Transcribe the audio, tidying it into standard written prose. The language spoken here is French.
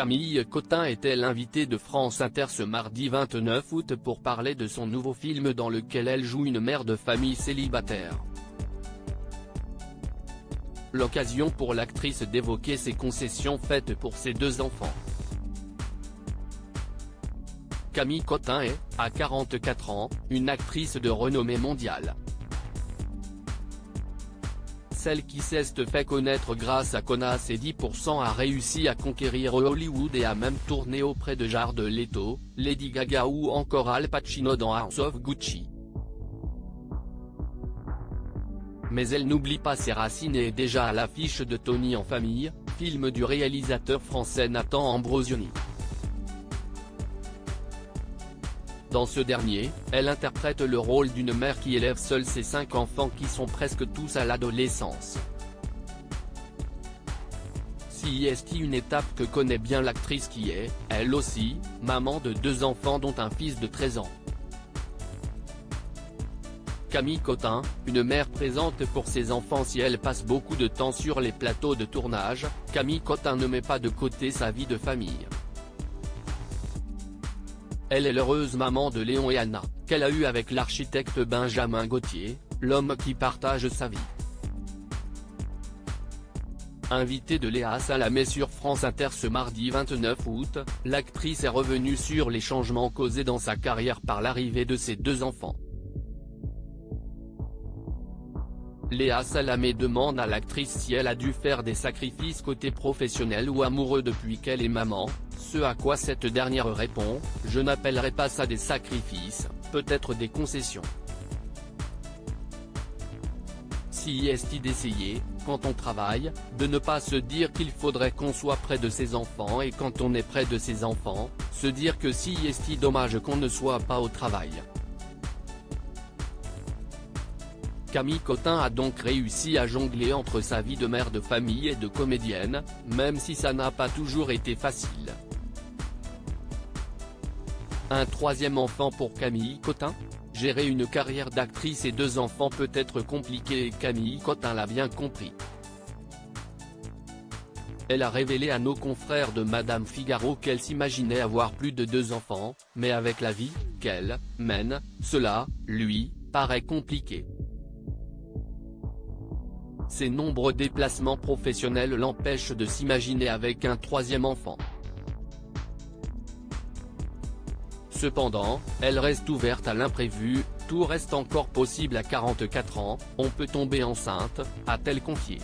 Camille Cotin était l'invitée de France Inter ce mardi 29 août pour parler de son nouveau film dans lequel elle joue une mère de famille célibataire. L'occasion pour l'actrice d'évoquer ses concessions faites pour ses deux enfants. Camille Cotin est, à 44 ans, une actrice de renommée mondiale. Celle qui s'est fait connaître grâce à Connasse et 10% a réussi à conquérir Hollywood et a même tourné auprès de Jared Leto, Lady Gaga ou encore Al Pacino dans House of Gucci. Mais elle n'oublie pas ses racines et est déjà à l'affiche de Tony en famille, film du réalisateur français Nathan Ambrosioni. Dans ce dernier, elle interprète le rôle d'une mère qui élève seule ses 5 enfants qui sont presque tous à l'adolescence. C'est une étape que connaît bien l'actrice qui est, elle aussi, maman de 2 enfants dont un fils de 13 ans. Camille Cotin, une mère présente pour ses enfants si elle passe beaucoup de temps sur les plateaux de tournage, Camille Cotin ne met pas de côté sa vie de famille. Elle est l'heureuse maman de Léon et Anna, qu'elle a eue avec l'architecte Benjamin Gauthier, l'homme qui partage sa vie. Invitée de Léa Salamé sur France Inter ce mardi 29 août, l'actrice est revenue sur les changements causés dans sa carrière par l'arrivée de ses 2 enfants. Léa Salamé demande à l'actrice si elle a dû faire des sacrifices côté professionnel ou amoureux depuis qu'elle est maman, ce à quoi cette dernière répond « Je n'appellerai pas ça des sacrifices, peut-être des concessions. C'est d'essayer, quand on travaille, de ne pas se dire qu'il faudrait qu'on soit près de ses enfants et quand on est près de ses enfants, se dire que c'est dommage qu'on ne soit pas au travail. » Camille Cotin a donc réussi à jongler entre sa vie de mère de famille et de comédienne, même si ça n'a pas toujours été facile. Un 3e enfant pour Camille Cotin ? Gérer une carrière d'actrice et 2 enfants peut être compliqué et Camille Cotin l'a bien compris. Elle a révélé à nos confrères de Madame Figaro qu'elle s'imaginait avoir plus de 2 enfants, mais avec la vie qu'elle mène, cela, lui, paraît compliqué. Ses nombreux déplacements professionnels l'empêchent de s'imaginer avec un 3e enfant. Cependant, elle reste ouverte à l'imprévu, tout reste encore possible à 44 ans, on peut tomber enceinte, a-t-elle confié.